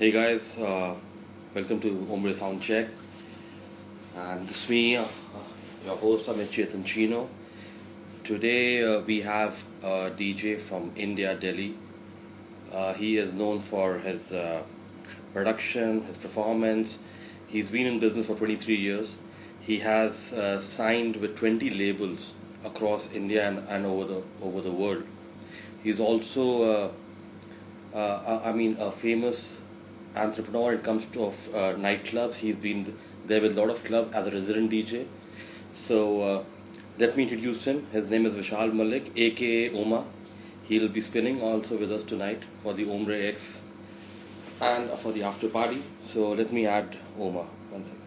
Hey guys, welcome to Ombré Soundcheck, and this is me, your host Amit Chetan Chino. Today we have a DJ from India, Delhi. He is known for his production, his performance. He's been in business for 23 years. He has signed with 20 labels across India and over the world. He's also a famous entrepreneur when it comes to nightclubs. He's been there with a lot of clubs as a resident DJ. So let me introduce him. His name is Vishal Malik, aka Oma. He'll be spinning also with us tonight for the Ombré X and for the after party. So let me add Oma. One second.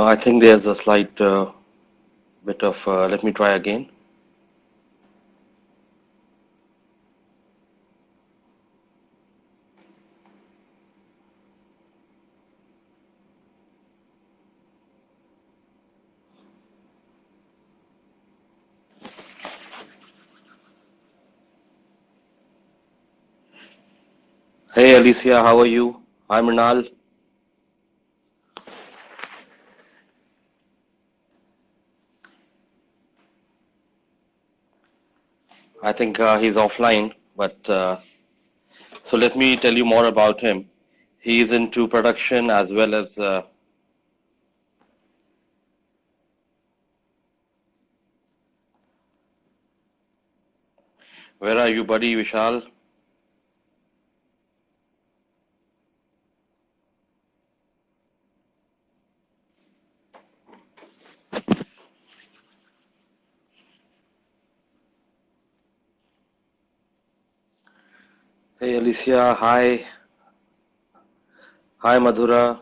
I think there's a slight bit of. Let me try again. Hey Alicia, how are you? I'm Mrinal. I think he's offline, but so let me tell you more about him. He is into production as well as. Where are you, buddy, Vishal? Hey Alicia, hi. Hi Madhura.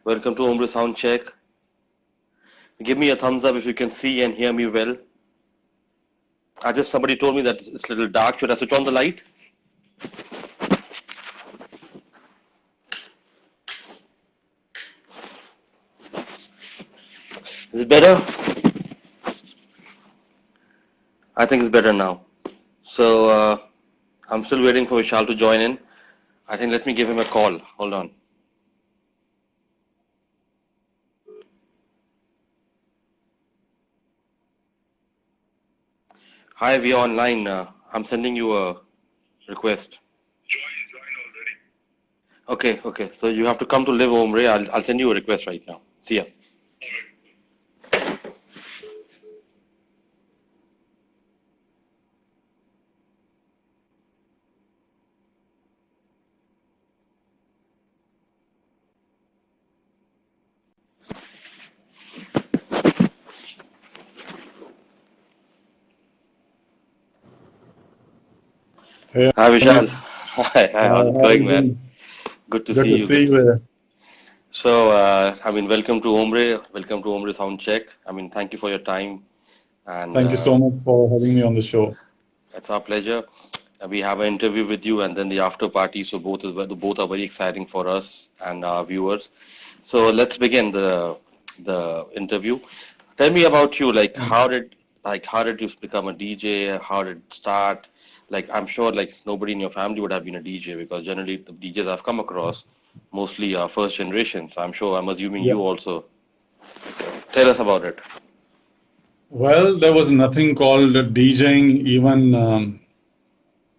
Welcome to Ombre Sound Check. Give me a thumbs up if you can see and hear me well. I just somebody told me that it's a little dark. Should I switch on the light? Is it better? I think it's better now. So I'm still waiting for Vishal to join in. I think let me give him a call. Hold on. Hi, we are online. I'm sending you a request. Okay. So you have to come to live Ombre. I'll send you a request right now. See ya. Hey, Hi Vishal. Amit. Hi. How's it How are going, you man? doing? Good to Good see to you. see Good you to. here. So, welcome to Ombre. Welcome to Ombre Sound Check. Thank you for your time, and Thank you so much for having me on the show. it's our pleasure. We have an interview with you, and then the after party. So both are very exciting for us and our viewers. So let's begin the interview. Tell me about you. How did you become a DJ? How did it start? Like, I'm sure like nobody in your family would have been a DJ because generally the DJs I've come across mostly are first generation. So I'm assuming Yeah. you also. Tell us about it. Well, there was nothing called DJing even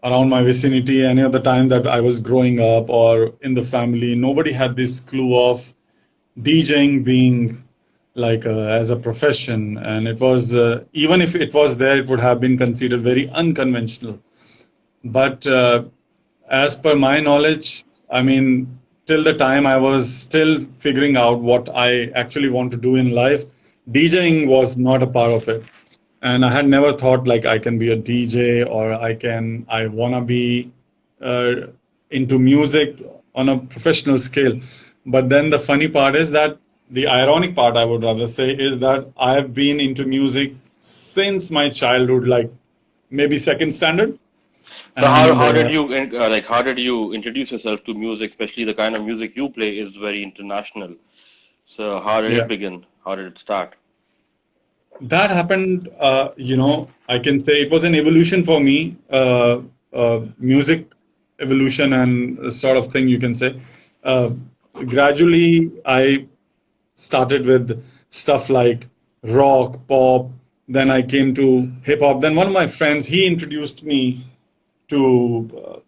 around my vicinity. Any other time that I was growing up or in the family, nobody had this clue of DJing being like as a profession. And it was, even if it was there, it would have been considered very unconventional. But as per my knowledge, I mean, till the time I was still figuring out what I actually want to do in life, DJing was not a part of it. And I had never thought like I can be a DJ or I wanna be uh, into music on a professional scale. But then the funny part is that the ironic part, I would rather say, is that I have been into music since my childhood, like maybe second standard. So how And how did you how did you introduce yourself to music, especially the kind of music you play is very international. So how did it yeah, begin? How did it start? that happened. I can say it was an evolution for me, music evolution and sort of thing you can say. Uh, Gradually, I started with stuff like rock, pop. Then I came to hip hop. Then one of my friends, he introduced me to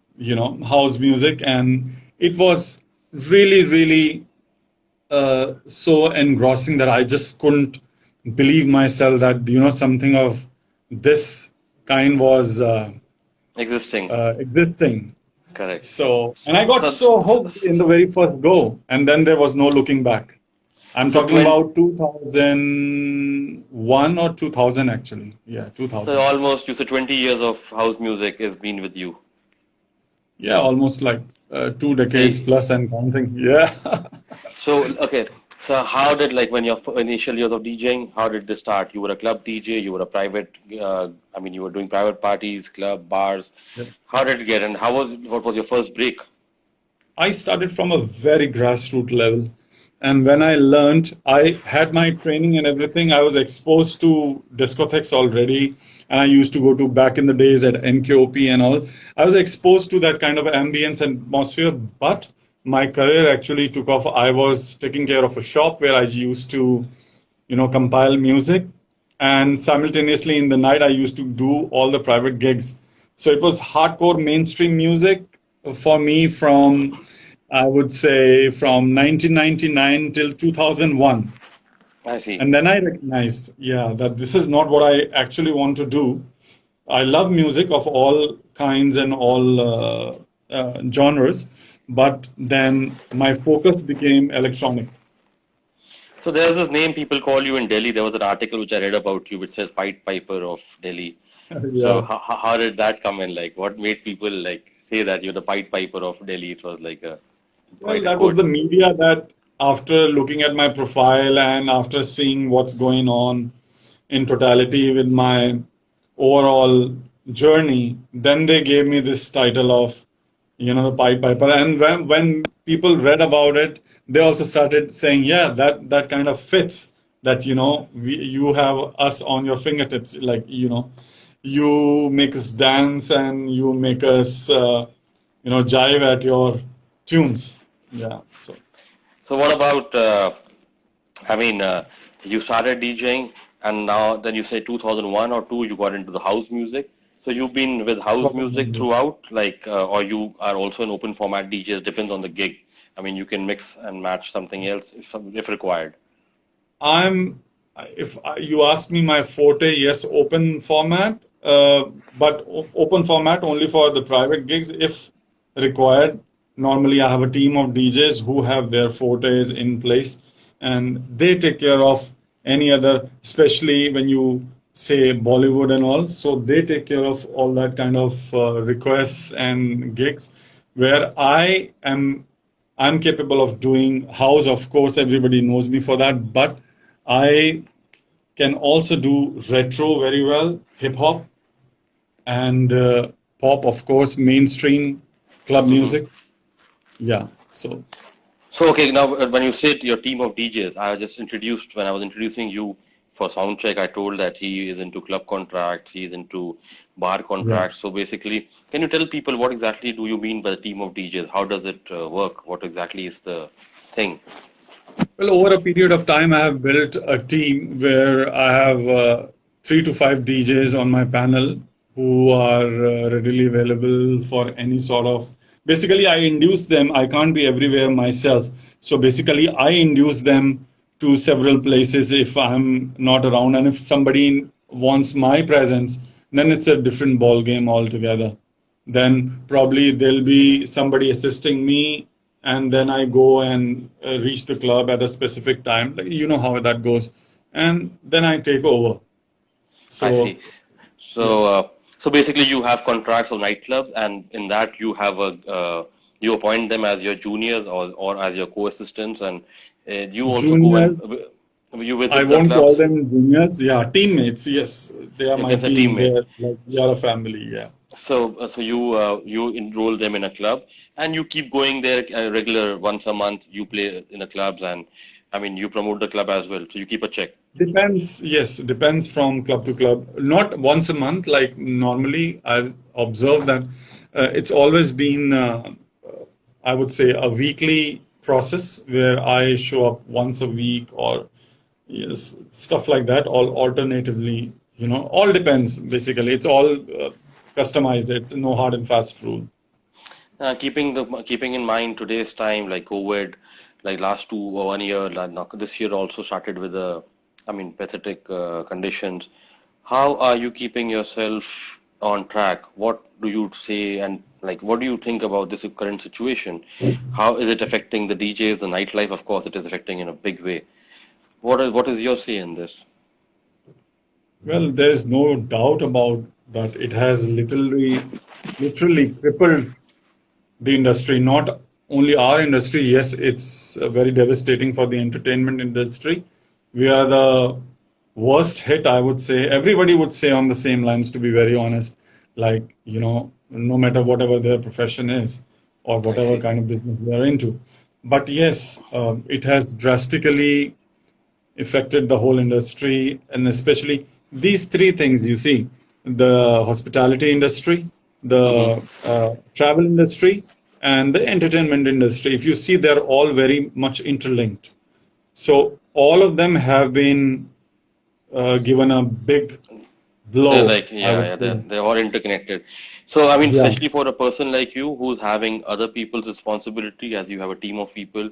house music, and it was really, really so engrossing that I just couldn't believe myself that something of this kind was Existing. existing. Correct. So, and I got So, so so, hooked in the very first go, and then there was no looking back. I'm so talking 20, about 2001 or 2000 actually. Yeah, so 2000. almost you said 20 years of house music has been with you. Yeah, almost like 2 decades Say, plus and counting. Yeah. so okay. So how did like when your initial years of DJing, how did this start? You were a club DJ, you were a private, you were doing private parties, club, bars. How did it get and what was your first break? I started from a very grassroots level. And when I learned, I had my training and everything. I was exposed to discotheques already. And I used to go to back in the days at NKOP and all. I was exposed to that kind of ambience and atmosphere. But my career actually took off. I was taking care of a shop where I used to, compile music. And simultaneously in the night, I used to do all the private gigs. So it was hardcore mainstream music for me from, I would say, from 1999 till 2001. I see. And then I recognized, yeah, that this is not what I actually want to do. I love music of all kinds and all genres, but then my focus became electronic. So there's this name people call you in Delhi. There was an article which I read about you which says Pied Piper of Delhi. So Yeah. how did that come in? Like what made people like say that you're the Pied Piper of Delhi? It was like a Well, quite a that was quote. the media that, after looking at my profile and after seeing what's going on in totality with my overall journey, then they gave me this title of, the Pied Piper. And when people read about it, they also started saying, yeah, that kind of fits. That you have us on your fingertips, like you make us dance and you make us jive at your tunes. Yeah. So So what about I mean you started DJing and now then you say 2001 or 2 you got into the house music. So you've been with house music throughout like or you are also an open format DJs depends on the gig. I mean you can mix and match something else if required. I'm, if you ask me my forte, yes, open format, but open format only for the private gigs if required. Normally, I have a team of DJs who have their fortes in place, and they take care of any other, especially when you say Bollywood and all. So they take care of all that kind of requests and gigs, where I'm capable of doing house. Of course, everybody knows me for that, but I can also do retro very well, hip hop and pop, of course, mainstream club Mm-hmm. music. Yeah. So, So okay, now when you said your team of DJs, I just introduced when I was introducing you for Soundcheck, I told that he is into club contracts, he is into bar yeah. contracts. So basically, can you tell people what exactly do you mean by the team of DJs? How does it work? What exactly is the thing? Well, over a period of time, I have built a team where I have 3 to 5 DJs on my panel who are readily available for any sort of. Basically, I induce them. I can't be everywhere myself. So basically, I induce them to several places if I'm not around. And if somebody wants my presence, then it's a different ball game altogether. Then probably there'll be somebody assisting me, and then I go and reach the club at a specific time. Like, you know how that goes, and then I take over. I So see. yeah, So so basically, you have contracts of nightclubs, and in that you have a you appoint them as your juniors or as your co-assistants, and you also go juniors. and you I visit the won't call clubs. them juniors. Yeah, teammates. Yes, they are You my can say team. teammate. They're like we are a family. Yeah. So you enroll them in a club, and you keep going there regular once a month. You play in the clubs, and I mean you promote the club as well. So you keep a check. Depends, yes, depends from club to club. Not once a month, like normally I've observed that it's always been, I would say, a weekly process where I show up once a week or yes, stuff like that, all alternatively, all depends basically. It's all customized. It's no hard and fast rule. Keeping in mind today's time, like COVID, like last 1 year, like now this year also started with I mean, pathetic conditions. How are you keeping yourself on track? What do you say, and like, what do you think about this current situation? How is it affecting the DJs, the nightlife? Of course, it is affecting in a big way. What is your say in this? Well, there's no doubt about that. It has literally crippled the industry, not only our industry. Yes, it's very devastating for the entertainment industry. We are the worst hit, I would say. Everybody would say on the same lines, to be very honest. Like, no matter whatever their profession is or I whatever see. kind of business they are into. But yes, it has drastically affected the whole industry, and especially these three things you see: the hospitality industry, Mm-hmm. the travel industry, and the entertainment industry. If you see, they're all very much interlinked. So all of them have been given a big They're blow, like, I yeah, would yeah, say. they're all interconnected. So, I mean, Yeah, especially for a person like you who's having other people's responsibility, as you have a team of people,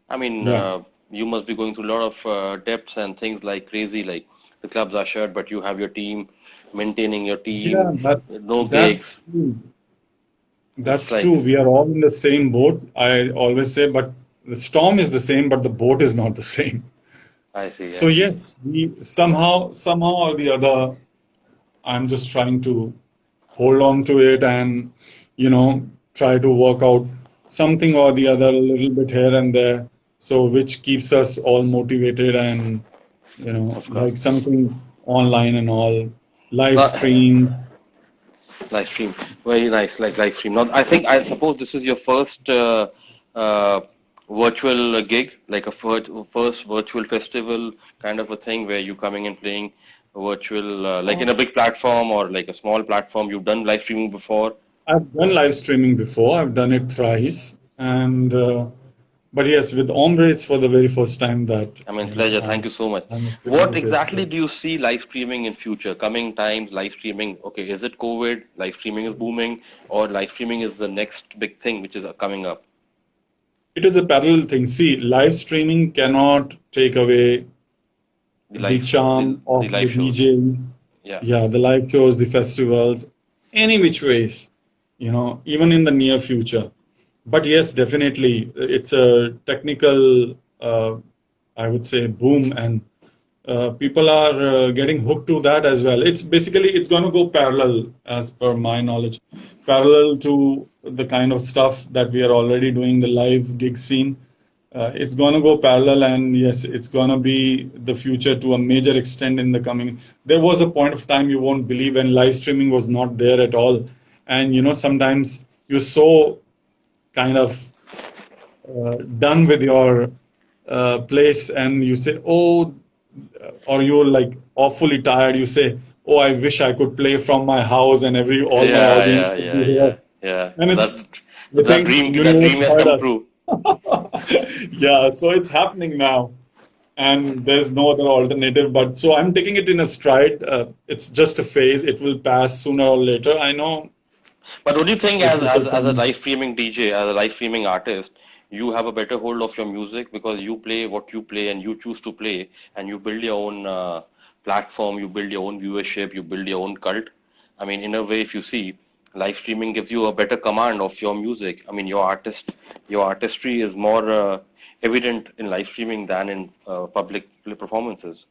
I mean, yeah, you must be going through a lot of debts and things like crazy, like the clubs are shut, but you have your team, maintaining your team, yeah. no That's gigs. true. It's That's like, true. We are all in the same boat. I always say, but the storm is the same, but the boat is not the same. I see, So I see. yes, we somehow or the other, I'm just trying to hold on to it and, try to work out something or the other a little bit here and there. So which keeps us all motivated and, Of like course. something online and all, live Not, stream. live stream, very nice, like live stream. Now, I suppose this is your first uh, virtual gig, like a first virtual festival kind of a thing where you coming and playing virtual, like in a big platform or like a small platform. You've done live streaming before. I've done live streaming before. I've done it thrice, and but yes, with Ombre, it's for the very first time that I mean, pleasure. Thank you so much. I'm What affiliated. exactly do you see live streaming in future? Coming times, live streaming. Okay, is it COVID? Live streaming is booming, or live streaming is the next big thing which is coming up? It is a parallel thing. See, live streaming cannot take away The the live, charm the of the live shows. DJ. Yeah. Yeah, the live shows, the festivals, any which ways, even in the near future. But yes, definitely, it's a technical, I would say, boom, and people are getting hooked to that as well. It's going to go parallel, as per my knowledge, parallel to the kind of stuff that we are already doing, the live gig scene. It's going to go parallel, and yes, it's going to be the future to a major extent in the coming. There was a point of time you won't believe when live streaming was not there at all, and sometimes you're so kind of done with your place, and you say, "Oh," or you're like awfully tired. You say, "Oh, I wish I could play from my house, and all my Yeah, audience yeah, could yeah, be here." yeah, yeah. And That I that think, dream that universe dream has heard come us. true. Yeah, so it's happening now, and there's no other alternative. But so I'm taking it in a stride. It's just a phase. It will pass sooner or later. I know But don't you think, it will as a come. live streaming DJ, as a live streaming artist, you have a better hold of your music because you play what you play and you choose to play, and you build your own platform, you build your own viewership, you build your own cult. I mean, in a way, if you see, live streaming gives you a better command of your music. I mean, your artistry is more evident in live streaming than in public performances.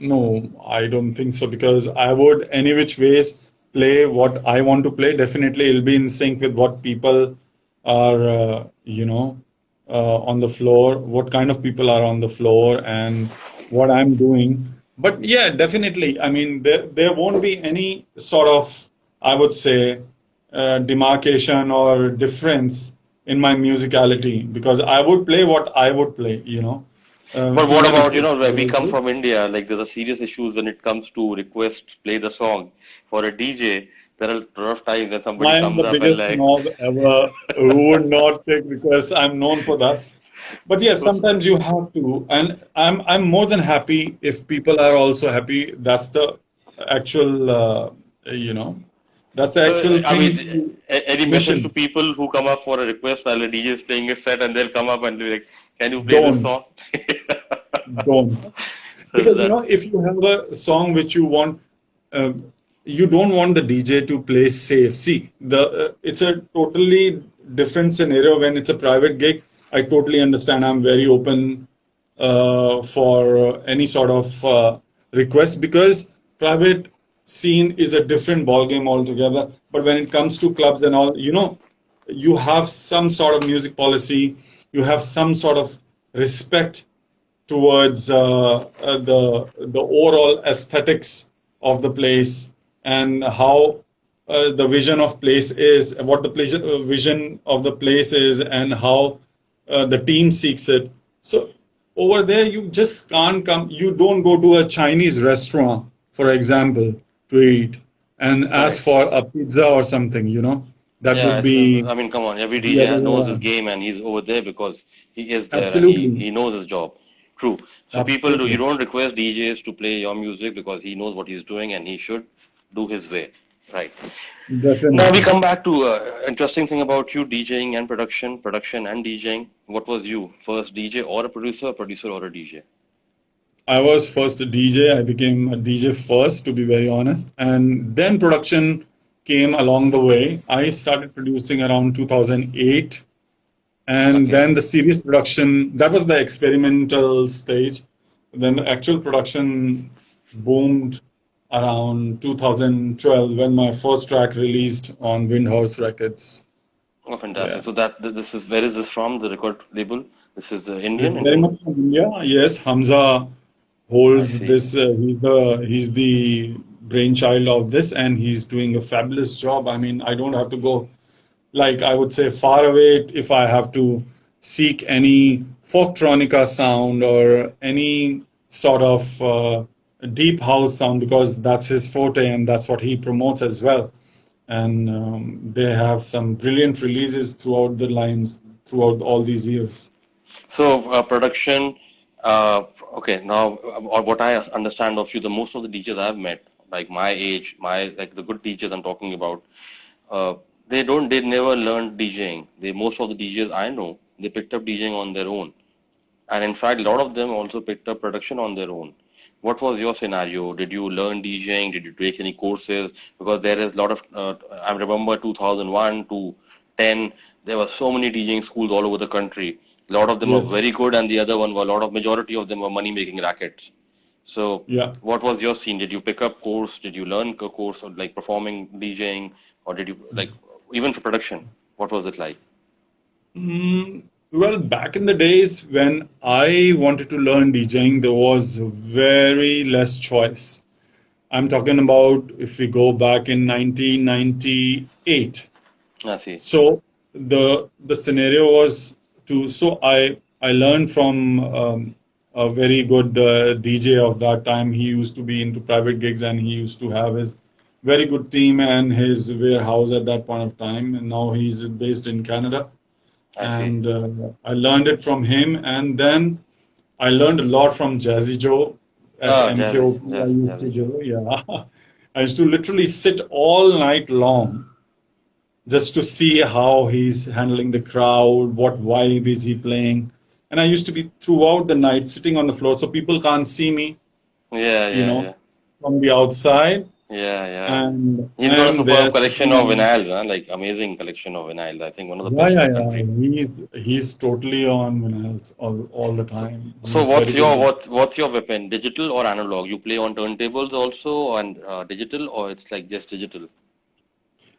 No, I don't think so because I would any which ways play what I want to play. Definitely, it'll be in sync with what people are, on the floor, what kind of people are on the floor, and what I'm doing. But yeah, definitely. I mean, there won't be any sort of I would say, demarcation or difference in my musicality because I would play what I would play, But what even if about, it's where we very come good. from India, like there's a serious issues when it comes to request play the song for a DJ. There are a lot of times that somebody I am comes the up and biggest like, snob ever who would not take requests. I'm known for that. But yes, so, sometimes you have to, and I'm more than happy if people are also happy. That's the actual, you know, that's the so actual I thing. mean, any message to Mission. people who come up for a request while a DJ is playing a set and they'll come up and be like, can you play this Don't, song? don't. So Because that's if you have a song which you want, uh, you don't want the DJ to play safe. See, the it's a totally different scenario when it's a private gig. I totally understand. I'm very open for any sort of request because private scene is a different ball game altogether. But when it comes to clubs and all, you have some sort of music policy. You have some sort of respect towards the overall aesthetics of the place and how the vision of place is, what the vision of the place is, and how the team seeks it. So over there, you just can't come. You don't go to a Chinese restaurant, for example, to eat and ask correct. for a pizza or something. That Yeah, would be I mean, come on, every the other DJ way knows his around. game and he's over there because he is there and Absolutely, he knows his job. True. So you absolutely, don't request DJs to play your music because he knows what he's doing and he should do his way. Right. Now we definitely. come back to interesting thing about you, DJing and production and DJing. What was you, first DJ or a producer or a DJ? I was first a DJ. I became a DJ first, to be very honest. And then production came along the way. I started producing around 2008. And Okay. then the serious production, that was the experimental stage. Then the actual production boomed around 2012 when my first track released on Windhorse Records. Oh, fantastic. Yeah. So this is where is this from? The record label? This is This Indian, is very Indian. much from India. Yes, Hamza I holds see. this. He's the brainchild of this, and he's doing a fabulous job. I mean, I don't have to go like I would say far away if I have to seek any folktronica sound or any sort of deep house sound because that's his forte and that's what he promotes as well. And they have some brilliant releases throughout the lines throughout all these years. So production, okay. Now, what I understand of you, the most of the DJs I've met, like my age, my like the good DJs I'm talking about, uh, they never learned DJing. Most of the DJs I know, they picked up DJing on their own, and in fact, a lot of them also picked up production on their own. What was your scenario? Did you learn DJing? Did you take any courses? Because there is a lot of, I remember 2001 to 10, there were so many DJing schools all over the country. A lot of them were Yes. very good, and the other one were a lot of majority of them were money making rackets. So, Yeah. what was your scene? Did you pick up course? Did you learn a course or like performing DJing, or did you like even for production? What was it like? Well, back in the days when I wanted to learn DJing, there was very less choice. I'm talking about if we go back in 1998. I see. So the scenario was I learned from a very good DJ of that time. He used to be into private gigs and he used to have his very good team and his warehouse at that point of time. And now he's based in Canada. I see. And I learned it from him. And then I learned a lot from Jazzy Joe at Oh, Jazzy, MKOP. I used to Jazzy Joe. do, yeah. I used to literally sit all night long just to see how he's handling the crowd, what vibe is he playing. And I used to be throughout the night sitting on the floor so people can't see me, Yeah, you yeah, know, yeah. from the outside. Yeah, yeah. And He's got a and superb there collection of sitting. vinyls, huh? Like amazing collection of vinyls. I think one of the Yeah, best in yeah, the yeah. country. He's totally on vinyls all the So, time. so He's very good with. what's your weapon? Digital or analog? You play on turntables also and digital, or it's like just digital?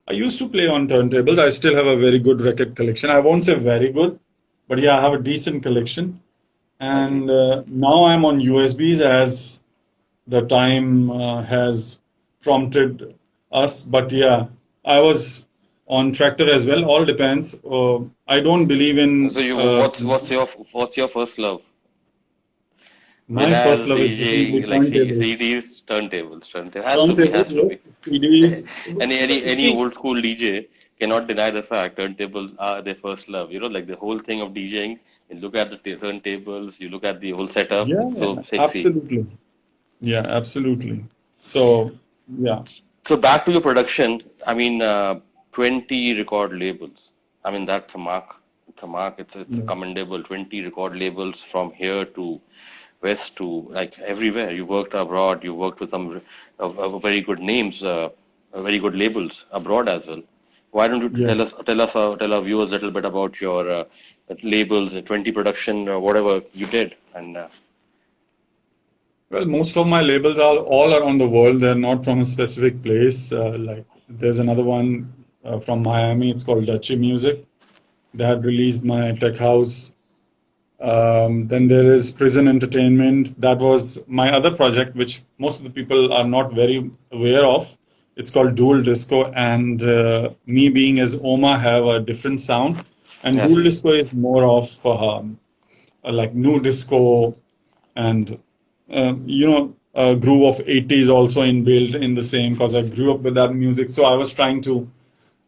I used to play on turntables. I still have a very good record collection. I won't say very good, but yeah, I have a decent collection. I see. And now I'm on USBs as the time has prompted us. But yeah, I was on tractor as well. All depends. I don't believe So in you, what's your first love? my first Vinyl, love is definitely DJing, like turntables. CDs, turntables. Has to be, Turntables, has to yes, be. CDs. Any See, old school DJ cannot deny the fact turntables are their first love. You know, like the whole thing of DJing. You look at the turntables, you look at the whole setup. yeah, It's so sexy. absolutely. Yeah, absolutely. So, yeah, So back to your production. I mean, 20 record labels. I mean, that's a mark. It's a mark. It's yeah, commendable. 20 record labels from here to west to like everywhere. You worked abroad. You worked with some very good names, very good labels abroad as well. Why don't you yeah. tell our viewers a little bit about your labels, 20 production, whatever you did, and Well, most of my labels are all around the world. They're not from a specific place. Like there's another one from Miami. It's called Techno Music. They had released my tech house. Then there is Prison Entertainment. That was my other project, which most of the people are not very aware of. It's called Dual Disco, and me being as Oma have a different sound, and yes, Dual Disco is more of like new disco and groove of 80s also inbuilt in the same because I grew up with that music. So I was trying to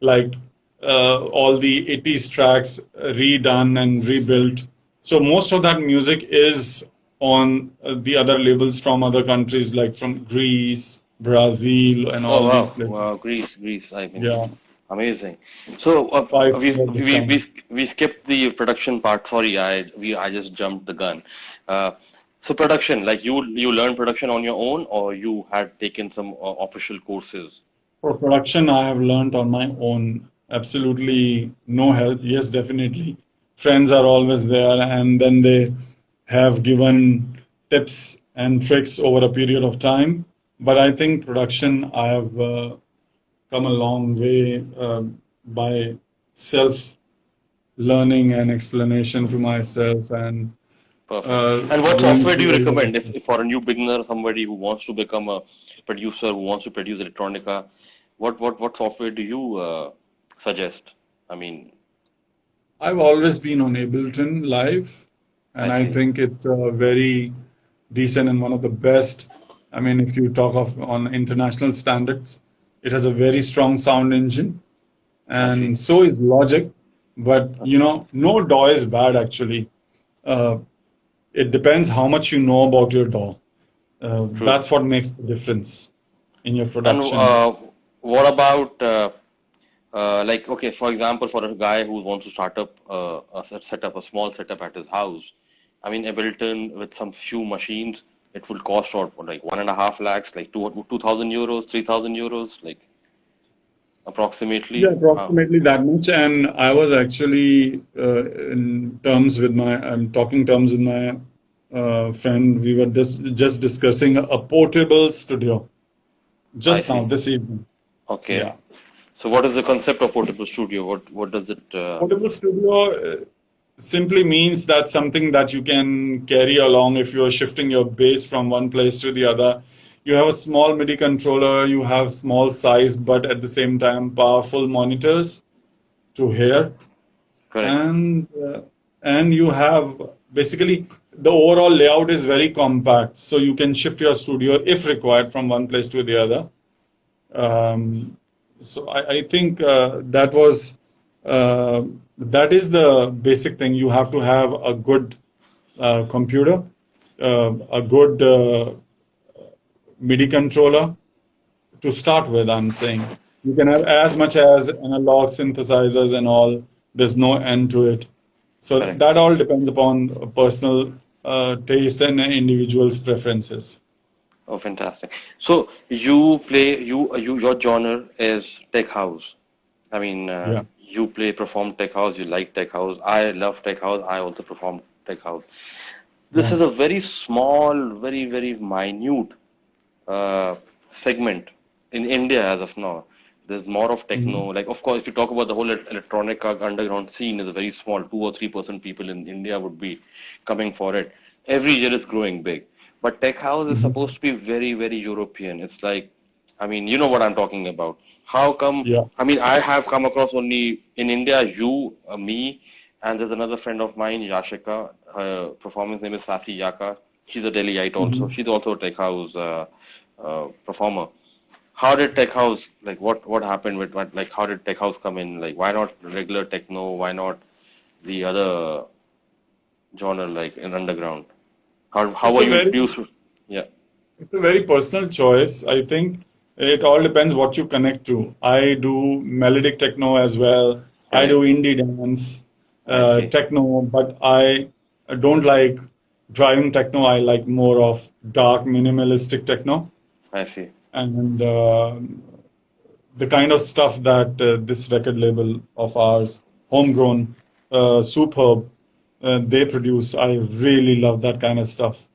like all the 80s tracks redone and rebuilt. So most of that music is on the other labels from other countries, like from Greece, Brazil, and oh all these wow, places. wow, Greece. I mean, Yeah, amazing. So five we, finger we we discount. we skipped the production part. Sorry, I just jumped the gun. Uh, so production, like you learned production on your own, or you had taken some official courses? For production, I have learned on my own. Absolutely no help. Yes, definitely. Friends are always there, and then they have given tips and tricks over a period of time. But I think production, I have come a long way by self learning and explanation to myself and Perfect. And what going software do you through a lot of recommend things. if for a new beginner, somebody who wants to become a producer, who wants to produce electronica? What software do you suggest? I mean, I've always been on Ableton Live, I and I see. think it's very decent and one of the best. I mean, if you talk of on international standards, it has a very strong sound engine, I see. and so is Logic. But no DAW is bad actually. Uh, it depends how much you know about your DAW. True. That's what makes the difference in your And production. what about like okay, for example, for a guy who wants to start up a small setup at his house. I mean, Ableton with some few machines, it will cost what like 1.5 lakhs, like 2,000 euros, 3,000 euros, like Yeah, approximately. approximately that much. And I was actually I'm talking terms with my friend. We were just discussing a portable studio I just now see. this evening. Okay. Yeah, So what is the concept of portable studio? What does it? portable studio simply means that something that you can carry along if you are shifting your bass from one place to the other. You have a small MIDI controller. You have small sized, but at the same time powerful monitors to hear. Correct. And you have basically the overall layout is very compact, so you can shift your studio if required from one place to the other. So I think that is the basic thing. You have to have a good computer, a good MIDI controller to start with. I'm saying you can have as much as analog synthesizers and all. There's no end to it. So Correct. that all depends upon personal taste and individual's preferences. Oh, fantastic. So you play your genre is tech house. I mean, Yeah. you perform tech house. You like tech house. I love tech house. I also perform tech house. This Yeah. is a very small, very minute uh, segment in India as of now. There's more of techno. Mhm. Like, of course, if you talk about the whole electronic underground scene, is a very small, 2 or 3% people in India would be coming for it. Every year it's growing big. But tech house is Mhm. supposed to be very European. It's like, I mean, you know what I'm talking about. How come? Yeah. I mean, I have come across only in India, you, me, and there's another friend of mine, Yashika. Her performance name is Sasi Yaka. She's a Delhiite also. Mhm. She's also a tech house performer. How did tech house, like, what happened with what, like, how did tech house come in? Like, why not regular techno? Why not the other genre, like in underground? How It's were a you very introduced? Yeah, it's a very personal choice. I think it all depends what you connect to. I do melodic techno as well. I do correct. indie dance, I see. techno, but I don't like driving techno. I like more of dark, minimalistic techno. I see. And the kind of stuff that this record label of ours, Homegrown, Superb, they produce. I really love that kind of stuff.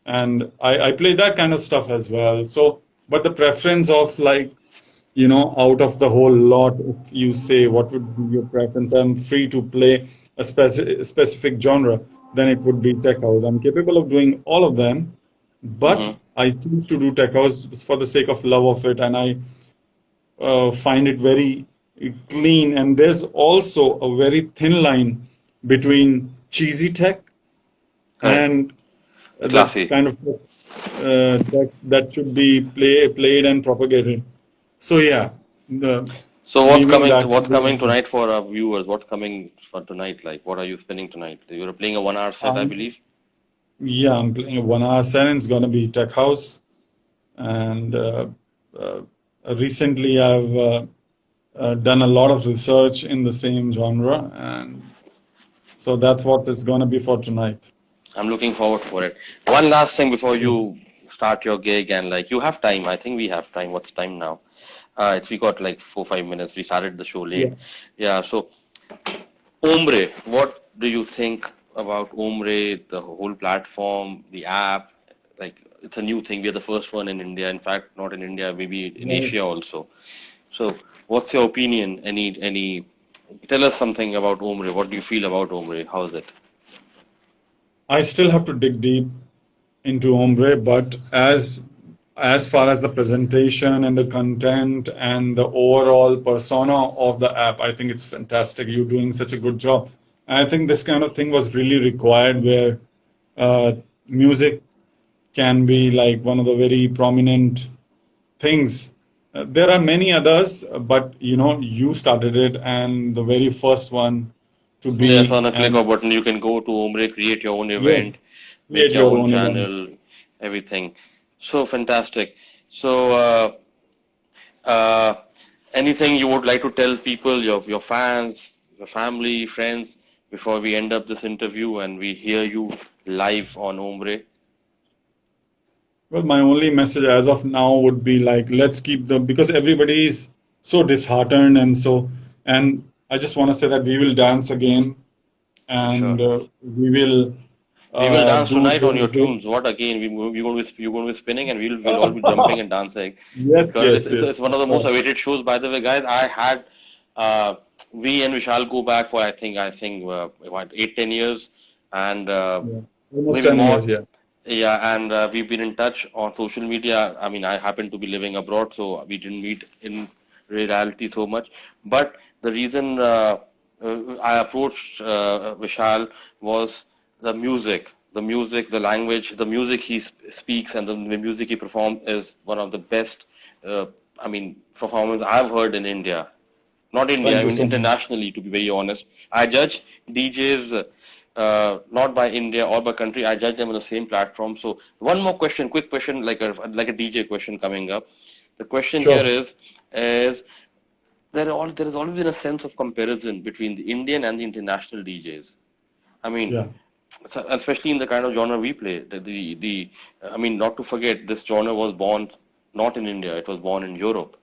And I play that kind of stuff as well. So, but the preference of like, out of the whole lot, if you say what would be your preference, I'm free to play a specific genre, then it would be tech house. I'm capable of doing all of them, but Mm-hmm. I choose to do tech house for the sake of love of it, and I find it very clean. And there's also a very thin line between cheesy tech Correct. and the Classy. kind of tech that should be played and propagated. So yeah, So leaving that to what's coming the, tonight for our viewers? What's coming for tonight? Like, what are you spinning tonight? You're playing a 1 hour set, I um, believe. yeah, I'm playing a 1 hour set. It's gonna be tech house, and uh, recently I've done a lot of research in the same genre, and so that's what it's gonna be for tonight. I'm looking forward for it. One last thing before you start your gig, and like you have time. I think we have time. What's time now? It's we got like 4 5 minutes. We started the show Yeah. late. Yeah. So Ombre, what do you think about Ombre, the whole platform, the app? Like it's a new thing. We are the first one in India. In fact, not in India, maybe in Right. Asia also. So, what's your opinion? Tell us something about Ombre. What do you feel about Ombre? How is it? I still have to dig deep into Ombre, but as far as the presentation and the content and the overall persona of the app, I think it's fantastic. You're doing such a good job. And I think this kind of thing was really required where uh, music can be like one of the very prominent things. There are many others, but you started it, and the very first one to Yes, be, on a click and of button, you can go to Ombre, create your own event, yes, make create your your own own event. channel, everything. So fantastic. So, anything you would like to tell people, your fans, your family, friends, before we end up this interview and we hear you live on Ombre? Well, my only message as of now would be like, let's keep the, because everybody is so disheartened, and I just want to say that we will dance again, Sure. and we will We will dance do tonight on your those. tunes. What again? You're going to be spinning, and we'll all be jumping and dancing Yes, because yes, it's yes, one of of the most course. awaited shows. By the way, guys, I had uh, we and Vishal go back for I think what 8 10 years, and Yeah. Almost maybe 10 more. years, yeah. Yeah, and we've been in touch on social media. I mean, I happen to be living abroad, so we didn't meet in reality so much. But the reason I approached Vishal was the music, the language, the music he speaks, and the music he performs is one of the best. I mean, performance I've heard in India. Not India, Thank I you mean so much. internationally, to be very honest. I judge DJs not by India or by country. I judge them on the same platform. So one more question, quick question, like a DJ question coming up. The question here Sure. is there has always been a sense of comparison between the Indian and the international DJs. I mean, Yeah. especially in the kind of genre we play. I mean, not to forget, this genre was born not in India; it was born in Europe.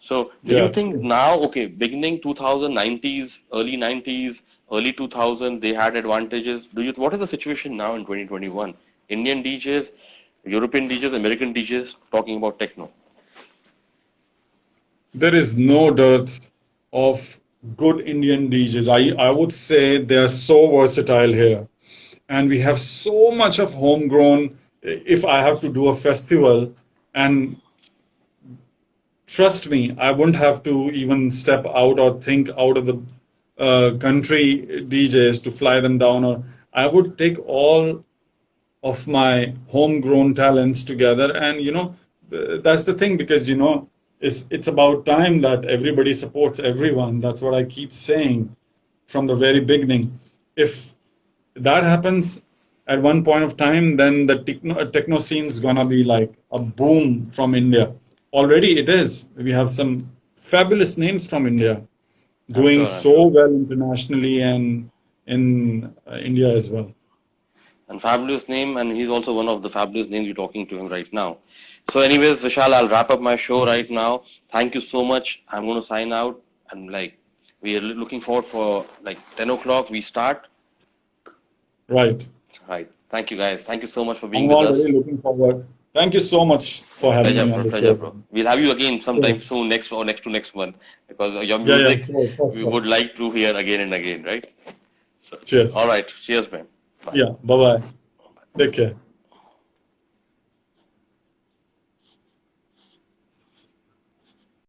So, do you Yeah. think now, okay, beginning 2090s, early 90s, early 2000, they had advantages? What is the situation now in 2021? Indian DJs, European DJs, American DJs talking about techno. There is no dearth of good Indian DJs. I would say they are so versatile here. And we have so much of homegrown. If I have to do a festival, and trust me, I wouldn't have to even step out or think out of the country DJs to fly them down, or I would take all of my homegrown talents together. And that's the thing, because it's about time that everybody supports everyone. That's what I keep saying from the very beginning. If that happens at one point of time, then the techno scene is gonna be like a boom from India. Already it is. We have some fabulous names from India I'm doing sure, I'm so sure. well internationally and in India as well. And fabulous name, and he's also one of the fabulous names you're talking to him right now. So, anyways, Vishal, I'll wrap up my show right now. Thank you so much. I'm going to sign out, and like we are looking forward for like 10 o'clock. We start. Right. Right. Thank you, guys. Thank you so much for being I'm with us. already looking forward. Thank you so much for having Pleasure, me on bro. the Pleasure, show. bro. We'll have you again sometime Yes. soon, next or next to next month, because your Yeah, yeah, music sure, for we sure. would like to hear again and again, right? So, Cheers. all right. Cheers, man. Bye. Yeah, bye bye. Take care.